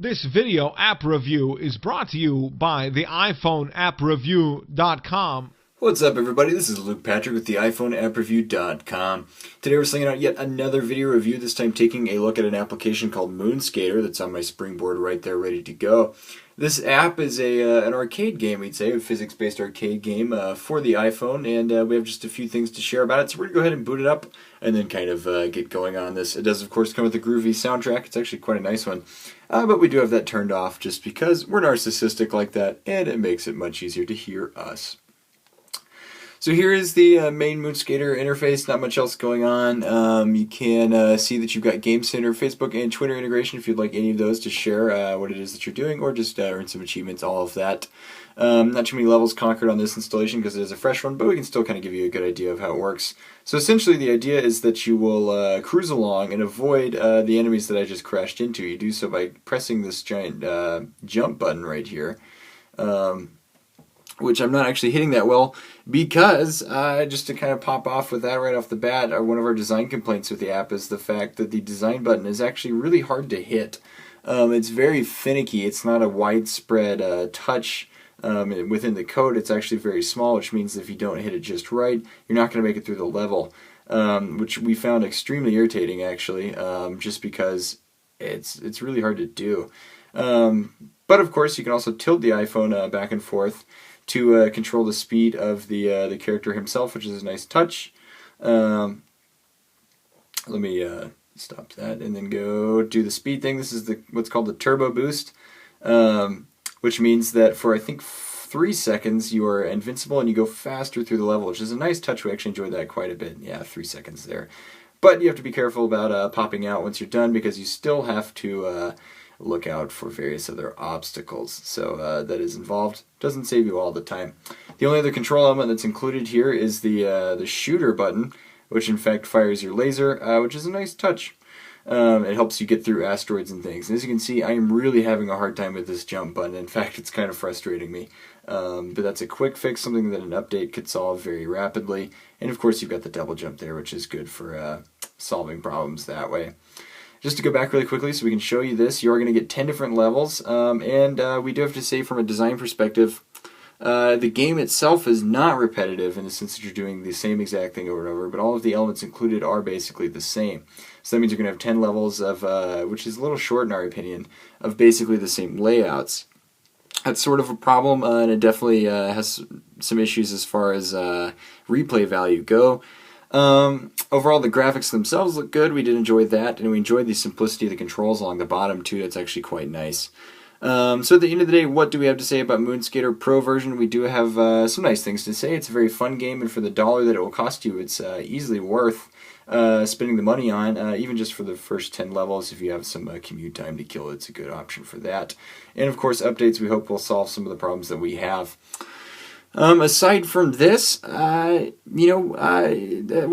This video app review is brought to you by the iPhone appreview.com. What's up, everybody? This is Luke Patrick with the iPhone appreview.com. Today we're slinging out yet another video review, this time taking a look at an application called Moonskater that's on my springboard right there ready to go. This app is an arcade game, we'd say, a physics-based arcade game for the iPhone, and we have just a few things to share about it, so we're going to go ahead and boot it up and then kind of get going on this. It does, of course, come with a groovy soundtrack. It's actually quite a nice one, but we do have that turned off just because we're narcissistic like that, and it makes it much easier to hear us. So here is the main Moonskater interface, not much else going on. You can see that you've got Game Center, Facebook, and Twitter integration if you'd like any of those to share what it is that you're doing, or just earn some achievements, all of that. Not too many levels conquered on this installation because it is a fresh one, but we can still kind of give you a good idea of how it works. So essentially the idea is that you will cruise along and avoid the enemies that I just crashed into. You do so by pressing this giant jump button right here. Which I'm not actually hitting that well because, just to kind of pop off with that right off the bat, one of our design complaints with the app is the fact that the design button is actually really hard to hit. It's very finicky. It's not a widespread touch within the code. It's actually very small, which means if you don't hit it just right, you're not going to make it through the level, which we found extremely irritating, actually, just because it's really hard to do. But of course, you can also tilt the iPhone back and forth to control the speed of the character himself, which is a nice touch. Let me stop that and then go do the speed thing. This is what's called the turbo boost, which means that for I think 3 seconds you are invincible and you go faster through the level, which is a nice touch. We actually enjoyed that quite a bit. Yeah, 3 seconds there. But you have to be careful about popping out once you're done, because you still have to look out for various other obstacles. So that is involved. Doesn't save you all the time. The only other control element that's included here is the shooter button, which in fact fires your laser, which is a nice touch. It helps you get through asteroids and things. And as you can see, I am really having a hard time with this jump button. In fact, it's kind of frustrating me. But that's a quick fix, something that an update could solve very rapidly. And of course, you've got the double jump there, which is good for solving problems that way. Just to go back really quickly so we can show you this, you are going to get 10 different levels, and we do have to say from a design perspective, the game itself is not repetitive in the sense that you're doing the same exact thing over and over, but all of the elements included are basically the same. So that means you're going to have 10 levels of, which is a little short in our opinion, of basically the same layouts. That's sort of a problem, and it definitely has some issues as far as replay value go. Overall, the graphics themselves look good. We did enjoy that, and we enjoyed the simplicity of the controls along the bottom too. That's actually quite nice. So at the end of the day, what do we have to say about Moonskater Pro version? We do have some nice things to say. It's a very fun game, and for the $1 that it will cost you, it's easily worth spending the money on, even just for the first 10 levels. If you have some commute time to kill, it's a good option for that. And of course, updates we hope will solve some of the problems that we have. Aside from this, we're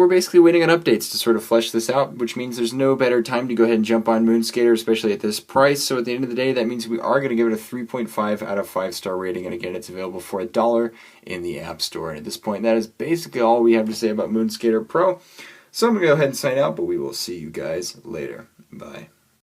basically waiting on updates to sort of flesh this out, which means there's no better time to go ahead and jump on Moonskater, especially at this price. So at the end of the day, that means we are going to give it a 3.5 out of 5-star rating, and again, it's available for $1 in the App Store. And at this point, that is basically all we have to say about Moonskater Pro. So I'm going to go ahead and sign out, but we will see you guys later. Bye.